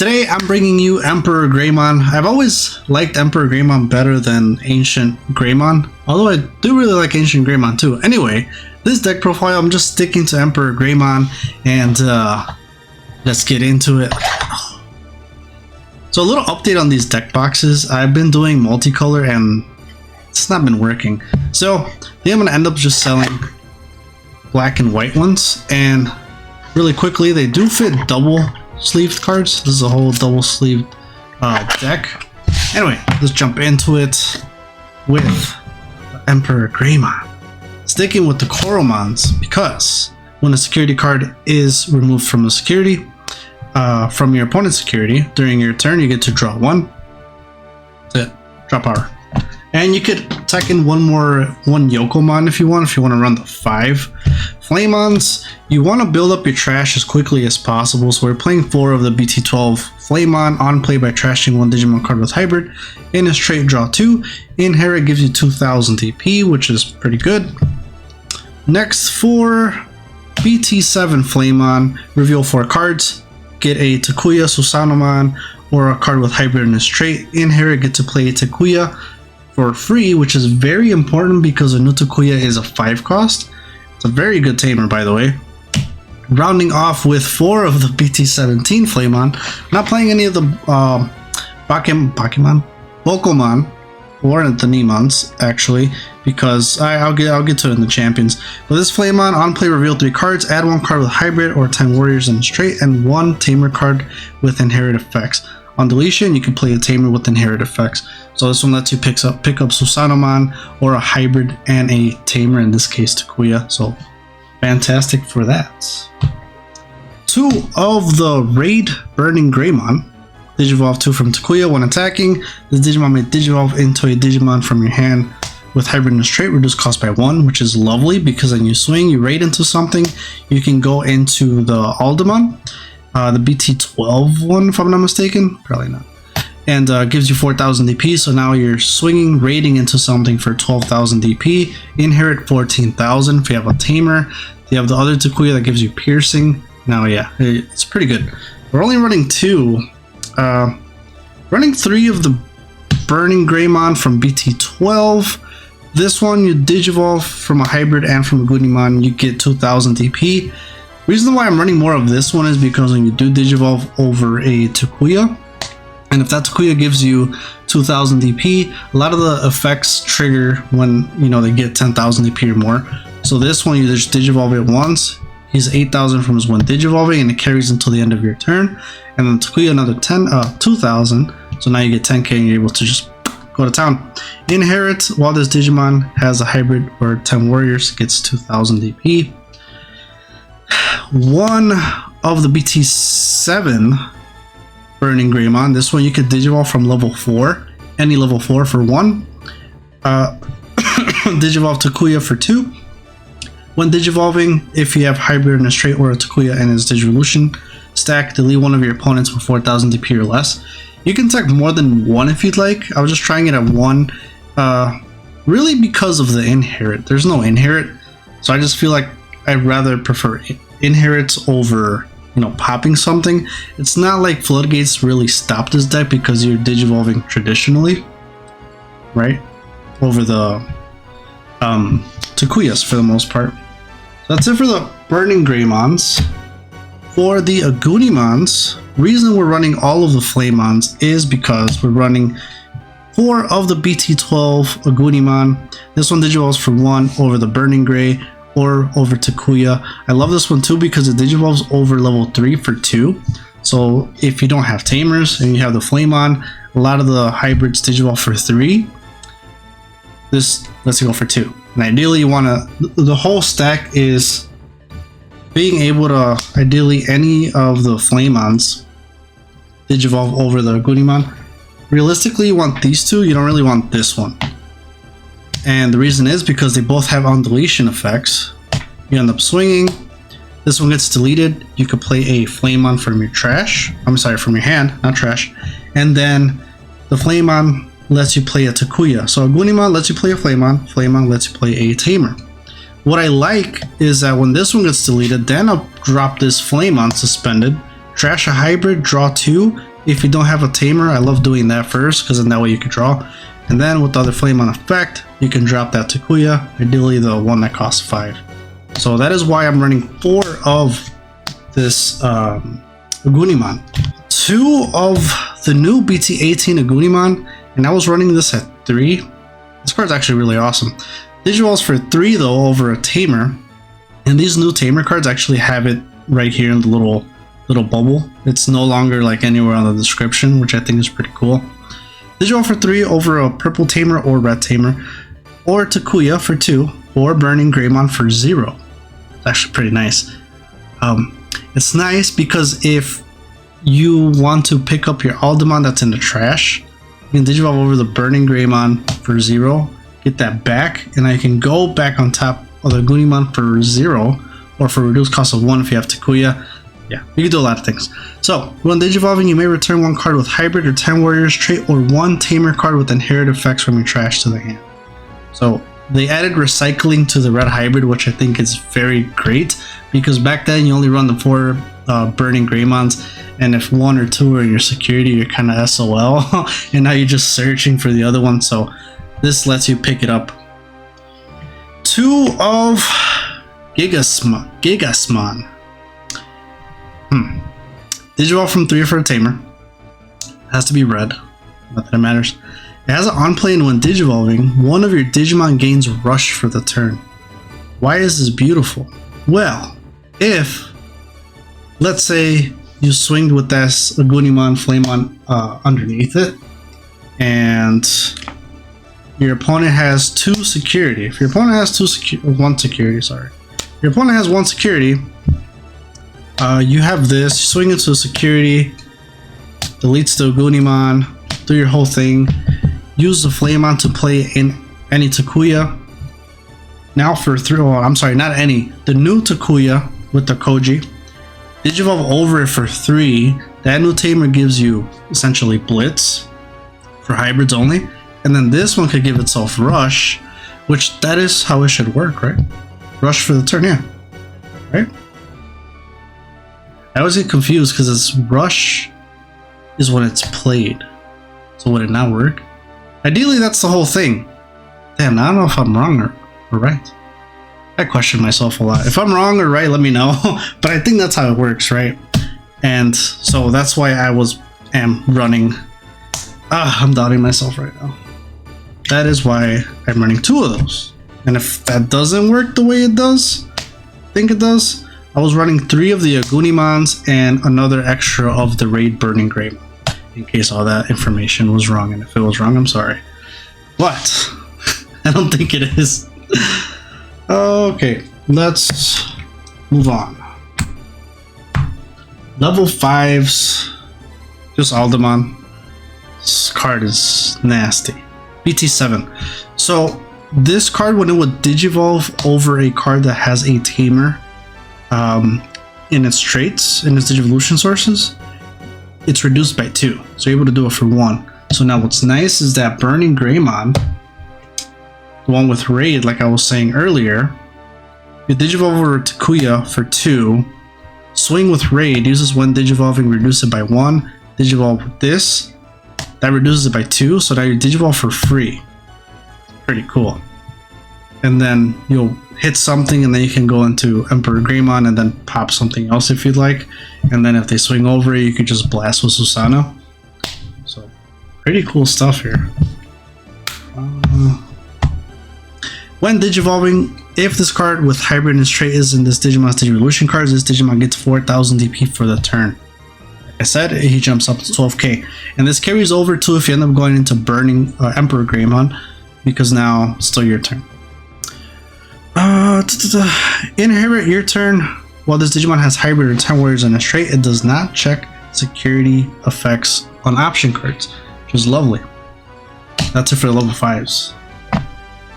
Today I'm bringing you EmperorGreymon. I've always liked EmperorGreymon better than Ancient Greymon, although I do really like Ancient Greymon too. Anyway, this deck profile, I'm just sticking to EmperorGreymon, and let's get into it. So a little update on these deck boxes. I've been doing multicolor and it's not been working. So I think I'm going to end up just selling black and white ones, and really quickly, they do fit double sleeved cards. This is a whole double sleeved deck. Anyway, let's jump into it with EmperorGreymon. Sticking with the Coromons, because when a security card is removed from a security, from your opponent's security, during your turn you get to draw one. That's it. Draw power. And you could tack in one Yokomon if you want to run the 5 Flamons. You want to build up your trash as quickly as possible, so we're playing 4 of the BT12 Flamon on play by trashing 1 Digimon card with Hybrid. In a straight, draw 2. Inherit gives you 2000 DP, which is pretty good. Next, for BT7 Flamon, reveal 4 cards. Get a Takuya Susanomon or a card with Hybrid in a straight. Inherit, get to play a Takuya for free, which is very important because a new Takuya is a 5 cost. It's a very good tamer, by the way. Rounding off with 4 of the BT17 Flamon. Not playing any of the Volcomon or the Nemons, actually, because I'll get to it in the champions. But this Flamon, on play, reveal 3 cards, add 1 card with Hybrid or 10 Warriors in straight, and 1 Tamer card with Inherit effects. On deletion, you can play a Tamer with Inherit effects. So this one lets you pick up Susanomon or a Hybrid and a Tamer, in this case Takuya. So fantastic for that. 2 of the Raid Burning Greymon. Digivolve 2 from Takuya. When attacking, this Digimon may Digivolve into a Digimon from your hand with Hybrid and straight, reduce cost by 1, which is lovely because when you swing, you raid into something, you can go into the Omnimon, the BT12 one, if I'm not mistaken, probably not, and gives you 4000 DP. So now you're swinging, raiding into something for 12,000 DP. Inherit 14,000 if you have a Tamer. You have the other Takuya that gives you piercing. Now, yeah, it's pretty good. We're only running 2. Running 3 of the Burning Greymon from BT12. This one, you Digivolve from a Hybrid and from a Omnimon, you get 2000 DP. Reason why I'm running more of this one is because when you do Digivolve over a Takuya, and if that Takuya gives you 2000 DP, a lot of the effects trigger when, you know, they get 10,000 DP or more. So this one, you just Digivolve it once. He's 8,000 from his one Digivolving, and it carries until the end of your turn. And then Takuya another 2,000. So now you get 10k and you're able to just go to town. Inherit, while this Digimon has a Hybrid or 10 Warriors, gets 2000 DP. 1 of the BT7 Burning Greymon. This one you could Digivolve from level 4, any level 4 for 1. Digivolve Takuya for 2. When Digivolving, if you have Hybrid in a straight or a Takuya and his Digivolution stack, delete one of your opponents with 4000 DP or less. You can take more than 1 if you'd like. I was just trying it at 1, really because of the Inherit. There's no Inherit, so I just feel like I'd rather prefer Inherits over, you know, popping something. It's not like Floodgates really stop this deck because you're Digivolving traditionally, right? Over the Takuyas for the most part. So that's it for the Burning Greymons. For the Omnimons, reason we're running all of the Flamons is because we're running 4 of the BT12 Omnimon. This one Digivolves for 1 over the Burning Grey or over Takuya. I love this one too because it Digivolves over level 3 for 2. So if you don't have Tamers and you have the Flamon, a lot of the Hybrids Digivolve for 3. This lets you go for 2. And ideally you want to, the whole stack is being able to, ideally any of the Flamons Digivolve over the Omnimon. Realistically, you want these 2, you don't really want this one. And the reason is because they both have on deletion effects. You end up swinging, this one gets deleted, you could play a Flamon from your trash, I'm sorry, from your hand, not trash, and then the Flamon lets you play a Takuya. So a Omnimon lets you play a Flamon, Flamon lets you play a Tamer. What I like is that when this one gets deleted, then I'll drop this Flamon suspended, trash a hybrid, draw 2, if you don't have a Tamer, I love doing that first because then that way you can draw. And then with the other Flamemon effect, you can drop that Takuya, ideally the one that costs 5. So that is why I'm running 4 of this Omnimon. 2 of the new BT19 Omnimon, and I was running this at 3. This card's actually really awesome. Digivolves for 3 though over a Tamer, and these new Tamer cards actually have it right here in the little bubble. It's no longer like anywhere on the description, which I think is pretty cool. Digivolve for 3 over a purple Tamer or red Tamer, or Takuya for 2, or BT19 for 0. It's actually pretty nice. It's nice because if you want to pick up your Omnimon that's in the trash, you can Digivolve over the BT19 for 0, get that back, and I can go back on top of the Omnimon for 0, or for reduced cost of 1 if you have Takuya. Yeah, you can do a lot of things. So, when Digivolving, you may return 1 card with Hybrid or 10 Warriors trait, or 1 Tamer card with inherited effects from your trash to the hand. So, they added recycling to the red Hybrid, which I think is very great, because back then you only run the 4 BT19s, and if 1 or 2 are in your security, you're kind of SOL, and now you're just searching for the other one, so this lets you pick it up. 2 of Gigasmon. Digivolve from 3 for a Tamer. Has to be red. Not that it matters. It has an on-play, and when Digivolving, 1 of your Digimon gains Rush for the turn. Why is this beautiful? Well, if, let's say, you swinged with this Omnimon Flamemon underneath it, and your opponent has 2 security. If your opponent has 1 security, sorry. If your opponent has 1 security, you have this, you swing into security, deletes the Omnimon, do your whole thing, use the Flamemon to play in any Takuya. Now for 3, oh, I'm sorry, not any, the new Takuya with the Koji. Digivolve over it for 3. That new Tamer gives you essentially Blitz for hybrids only, and then this one could give itself Rush, which that is how it should work, right? Rush for the turn, yeah, right? I always get confused because it's Rush is when it's played. So would it not work? Ideally, that's the whole thing. Damn, I don't know if I'm wrong or right. I question myself a lot. If I'm wrong or right, let me know. But I think that's how it works, right? And so that's why I am running. I'm doubting myself right now. That is why I'm running 2 of those. And if that doesn't work the way it does, I think it does, I was running 3 of the Omnimons and another extra of the Raid BT19, in case all that information was wrong. And if it was wrong, I'm sorry. But I don't think it is. Okay, let's move on. Level 5s, just Omnimon. This card is nasty. BT7. So this card, when it would Digivolve over a card that has a Tamer in its traits, in its Digivolution sources, it's reduced by 2. So you're able to do it for 1. So now what's nice is that BT19, the one with Raid, like I was saying earlier, you Digivolve over Takuya for 2, swing with Raid, uses when Digivolving, reduce it by 1, Digivolve with this, that reduces it by 2, so now you Digivolve for free. Pretty cool. And then you'll hit something, and then you can go into EmperorGreymon and then pop something else if you'd like. And then if they swing over it, you could just blast with Susanoo. So, pretty cool stuff here. When Digivolving, if this card with Hybrid in its trait is in this Digimon's Digivolution cards, this Digimon gets 4,000 DP for the turn. Like I said, he jumps up to 12k. And this carries over to if you end up going into burning EmperorGreymon, because now it's still your turn. Inherit your turn. While this Digimon has Hybrid or 10 Warriors in its trait, it does not check security effects on option cards, which is lovely. That's it for the level 5s.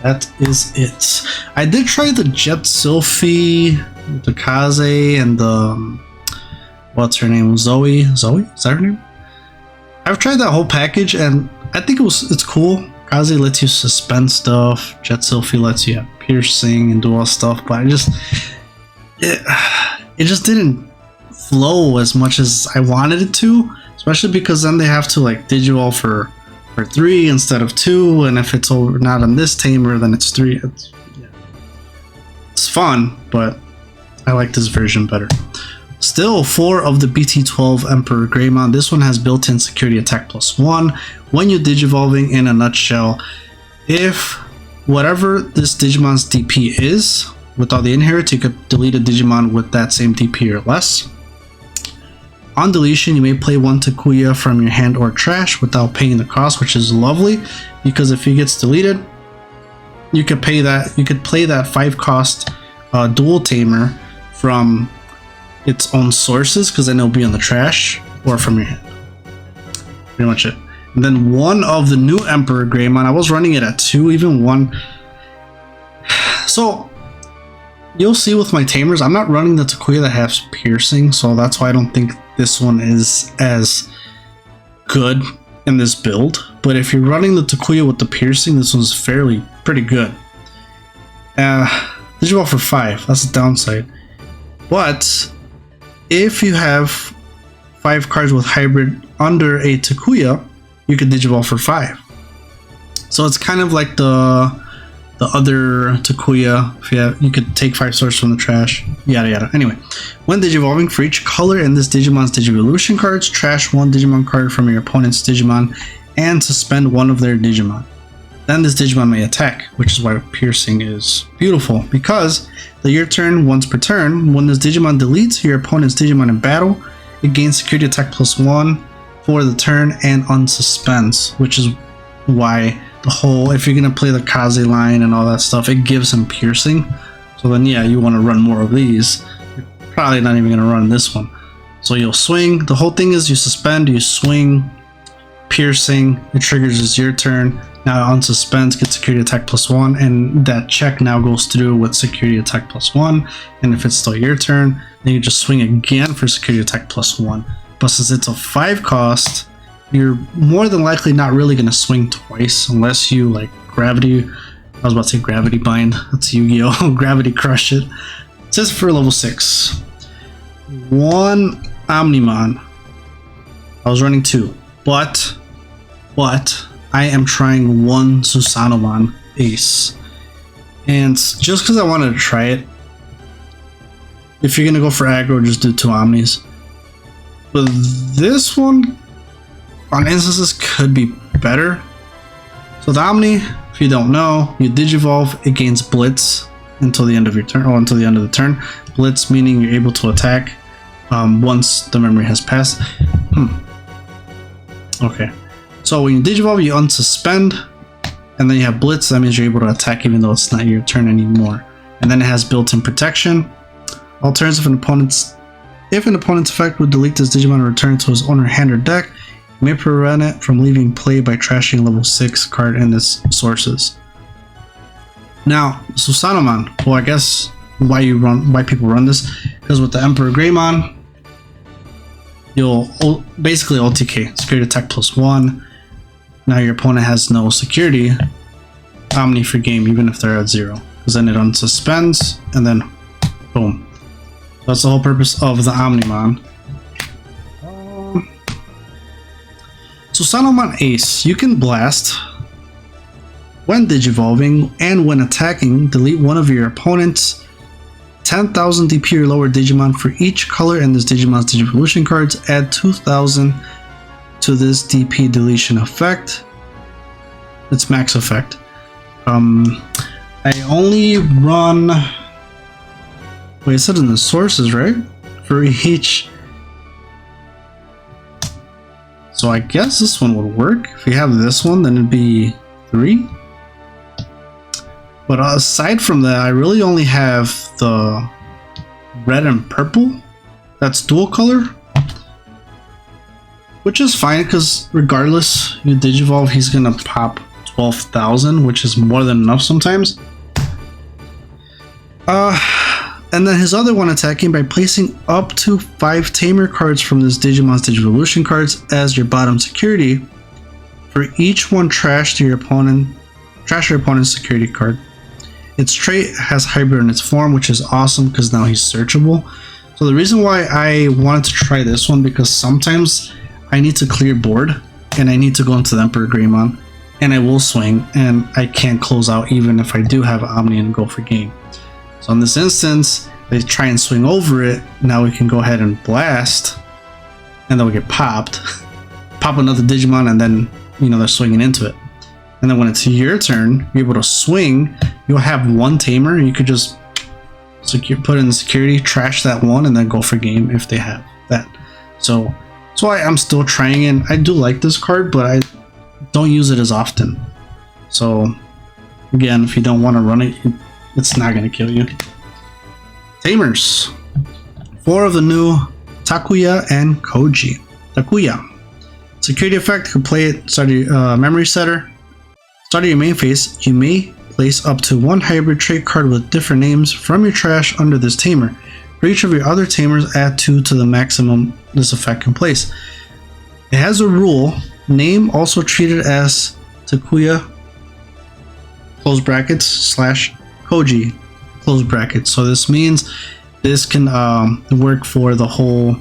That is it. I did try the Jet Sylphie, the Kaze, and the what's her name? Zoe? Zoe? Is that her name? I've tried that whole package, and I think it's cool. Kaze lets you suspend stuff. Jet Sylphie lets you have piercing and do all stuff, but it just didn't flow as much as I wanted it to. especially because then they have to like Digivolve for 3 instead of 2, and if it's over not on this Tamer, then it's 3. It's fun, but I like this version better. Still, 4 of the BT12 EmperorGreymon. This one has built-in security attack +1. When you're Digivolving, in a nutshell, if whatever this Digimon's DP is, without the inherit, you could delete a Digimon with that same DP or less. On deletion, you may play 1 Takuya from your hand or trash without paying the cost, which is lovely, because if he gets deleted, you could pay that. You could play that 5 cost dual Tamer from its own sources, because then it'll be on the trash or from your hand. Pretty much it. And then 1 of the new EmperorGreymon, I was running it at 2, even 1. So you'll see with my Tamers, I'm not running the Takuya that has piercing, so that's why I don't think this one is as good in this build. But if you're running the Takuya with the piercing, this one's pretty good. Digivolve for 5, that's the downside. But if you have 5 cards with hybrid under a Takuya, you can Digivolve for 5. So it's kind of like the other Takuya. If you could take 5 sources from the trash, yada yada. Anyway, when Digivolving, for each color in this Digimon's Digivolution cards, trash 1 Digimon card from your opponent's Digimon and suspend 1 of their Digimon. Then this Digimon may attack, which is why piercing is beautiful, because your turn once per turn, when this Digimon deletes your opponent's Digimon in battle, it gains security attack +1 for the turn and unsuspends, which is why the whole, if you're gonna play the Kaze line and all that stuff, it gives him piercing. So then yeah, you want to run more of these. You're probably not even gonna run this one. So you'll swing. The whole thing is you suspend, you swing, piercing, it triggers as your turn. Now unsuspends, get security attack +1, and that check now goes through with security attack +1. And if it's still your turn, then you just swing again for security attack +1. But since it's a 5 cost, you're more than likely not really going to swing twice unless you like gravity. I was about to say gravity bind. That's Yu-Gi-Oh! Gravity crush it. It says for level 6. 1 Omnimon. I was running 2, but I am trying 1 Susanomon Ace, and just because I wanted to try it. If you're gonna go for aggro, just do 2 Omnis. But this one on instances could be better. So the Omni, if you don't know, you Digivolve, it gains Blitz until the end of your turn, or until the end of the turn. Blitz meaning you're able to attack once the memory has passed. Okay. So when you Digivolve, you unsuspend, and then you have Blitz. That means you're able to attack even though it's not your turn anymore. And then it has built-in protection. All turns, if an opponent's effect would delete this Digimon and return to his owner hand or deck, you may prevent it from leaving play by trashing a level 6 card in its sources. Now, Susanomon. Well, I guess why people run this, because with the EmperorGreymon, you'll basically OTK, security attack +1. Now your opponent has no security Omni for game, even if they're at 0, because then it unsuspends and then boom. That's the whole purpose of the Omnimon. Susanomon Ace, you can blast when Digivolving and when attacking. Delete 1 of your opponent's 10,000 DP or lower Digimon for each color in this Digimon's Digivolution cards. Add 2,000 to this DP deletion effect. It's max effect. I only run. Wait, it said in the sources, right? For each. So I guess this one would work. If we have this one, then it'd be 3. But aside from that, I really only have the red and purple. That's dual color. Which is fine, because regardless, you Digivolve, he's gonna pop 12,000, which is more than enough sometimes. And then his other one attacking by placing up to 5 Tamer cards from this Digimon's Digivolution cards as your bottom security. For each one trash your opponent's security card. Its trait has hybrid in its form, which is awesome because now he's searchable. So the reason why I wanted to try this one, because sometimes I need to clear board and I need to go into the EmperorGreymon, and I will swing, and I can't close out even if I do have Omni and go for game. So in this instance, they try and swing over it. Now we can go ahead and blast, and then we get popped. Pop another Digimon, and then, you know, they're swinging into it. And then when it's your turn, you're able to swing. You'll have one Tamer. You could just put in security, trash that one, and then go for game if they have that. So that's why I'm still trying, and I do like this card, but I don't use it as often. So again, if you don't want to run it, it's not going to kill you. Tamers. 4 of the new Takuya and Koji. Takuya. Security effect, you can play it, start your memory setter. Start your main phase, you may place up to 1 hybrid trait card with different names from your trash under this Tamer. For each of your other Tamers, add 2 to the maximum this effect can place. It has a rule, name also treated as Takuya, close brackets, / Koji, close brackets. So this means this can work for the whole,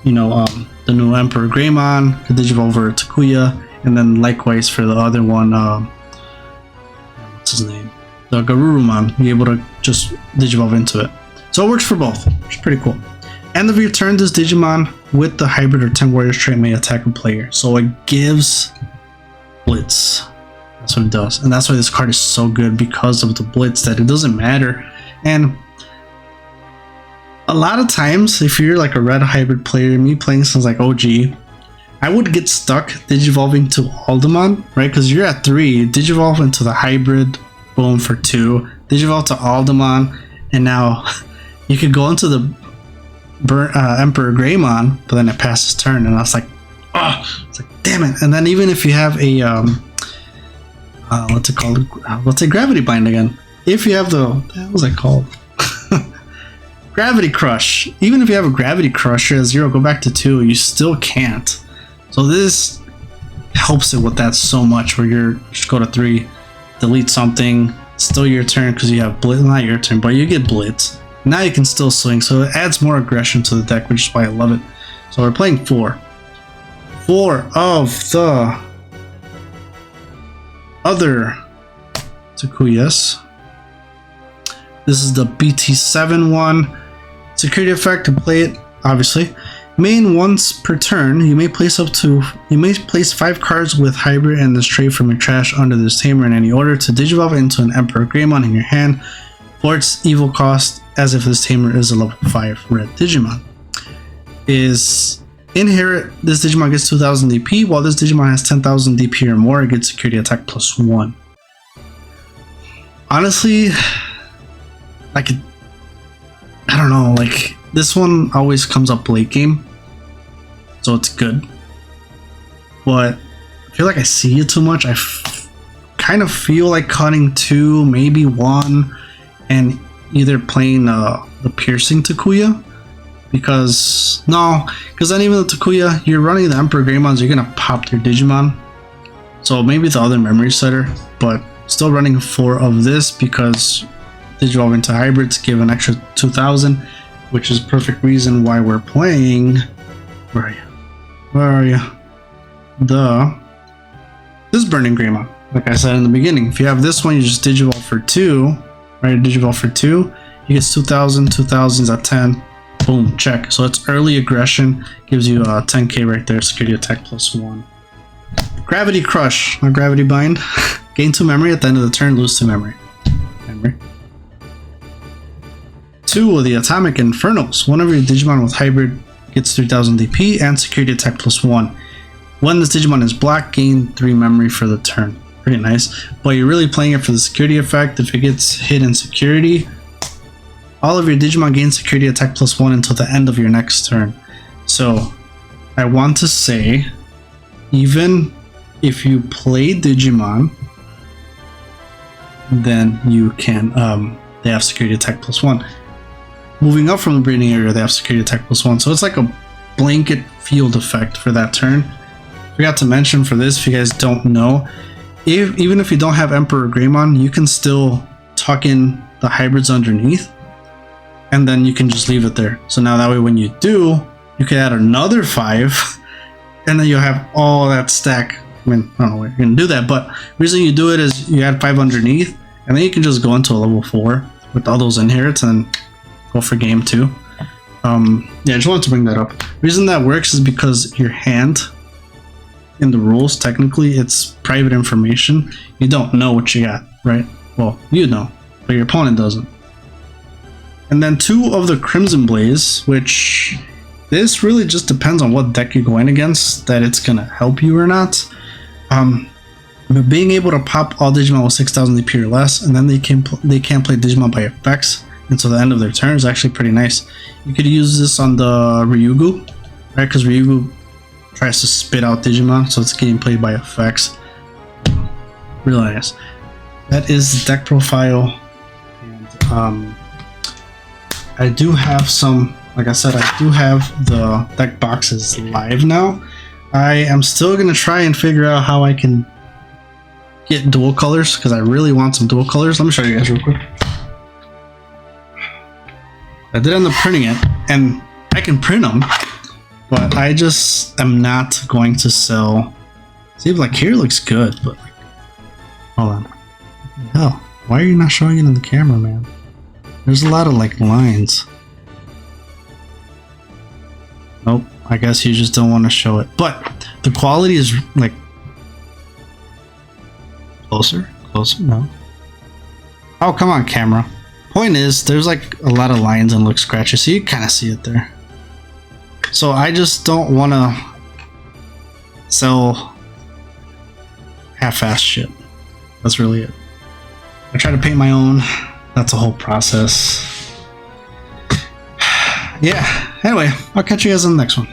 you know, the new EmperorGreymon, could digivolve over Takuya, and then likewise for the other one, what's his name? The Garurumon, be able to just digivolve into it. So it works for both, which is pretty cool. End of your turn, this Digimon with the hybrid or 10 warriors trait may attack a player. So it gives Blitz. That's what it does. And that's why this card is so good, because of the Blitz, that it doesn't matter. And a lot of times, if you're like a red hybrid player, me playing something like OG, I would get stuck digivolving to Omnimon, right? Because you're at 3, digivolve into the hybrid, boom, for 2, digivolve to Omnimon, and now you could go into the EmperorGreymon, but then it passes turn, and I was like, oh, it's like, damn it. And then even if you have a what's it called? Let's say Gravity Bind again. If you have the, what was it called? Gravity Crush. Even if you have a Gravity Crush, you're at 0, go back to 2, you still can't. So this helps it with that so much, where you're just go to 3, delete something, still your turn because you have Blitz, not your turn, but you get Blitz. Now you can still swing, so it adds more aggression to the deck, which is why I love it. So we're playing 4. 4 of the other Takuyas. This is the BT19 one. Security effect, to play it, obviously. Main, once per turn, you may place 5 cards with hybrid and this trait from your trash under this Tamer in any order to digivolve into an EmperorGreymon in your hand for its evil cost, as if this Tamer is a level 5 red Digimon. Is inherit, this Digimon gets 2000 DP, while this Digimon has 10,000 DP or more, it gets security attack +1. Honestly, I don't know, like, this one always comes up late game, so it's good. But I feel like I see it too much. I kind of feel like cutting 2, maybe 1, and either playing the piercing Takuya. Because then even the Takuya, you're running the EmperorGreymons, you're gonna pop your Digimon. So maybe the other memory setter, but still running 4 of this because digivolve into hybrids give an extra 2000, which is perfect reason why we're playing. Where are you? This Burning Greymon. Like I said in the beginning, if you have this one, you just digivolve for 2, right? Digivolve for 2, you get 2000, 2000s at 10. Boom, check. So it's early aggression, gives you 10k right there, security attack +1. Gravity Crush, not Gravity Bind. Gain 2 memory at the end of the turn, lose 2 memory. 2 of the Atomic Infernos. One of your Digimon with hybrid gets 3000 DP and security attack +1. When this Digimon is blocked, gain 3 memory for the turn. Pretty nice. But you're really playing it for the security effect. If it gets hit in security, all of your Digimon gain security attack +1 until the end of your next turn. So I want to say, even if you play Digimon, then you can they have security attack +1. Moving up from the breeding area, they have security attack +1. So it's like a blanket field effect for that turn. Forgot to mention for this, if you guys don't know, even if you don't have EmperorGreymon, you can still tuck in the hybrids underneath, and then you can just leave it there. So now that way when you do, you can add another 5, and then you have all that stack. I mean, I don't know where you're gonna do that, but the reason you do it is you add 5 underneath, and then you can just go into a level 4 with all those inherits and go for game 2. Yeah, I just wanted to bring that up. The reason that works is because your hand, in the rules, technically, it's private information. You don't know what you got, right? Well, you know, but your opponent doesn't. And then 2 of the Crimson Blaze, which this really just depends on what deck you're going against, that it's gonna help you or not. But being able to pop all Digimon with 6,000 DP or less, and then they can't play Digimon by effects until the end of their turn is actually pretty nice. You could use this on the Ryugu, right? Because Ryugu tries to spit out Digimon, so it's getting played by effects. Really nice. That is the deck profile. And I do have some, like I said, I do have the deck boxes live now. I am still going to try and figure out how I can get dual colors, because I really want some dual colors. Let me show you guys real quick. I did end up printing it, and I can print them, but I just am not going to sell. See, like here looks good, but like, hold on. What the hell? Why are you not showing it in the camera, man? There's a lot of like lines. Nope, I guess you just don't want to show it. But the quality is like closer, no. Oh, come on, camera. Point is, there's like a lot of lines and look scratchy, so you kind of see it there. So I just don't want to sell half-assed shit. That's really it. I try to paint my own. That's a whole process. Yeah, anyway, I'll catch you guys in the next one.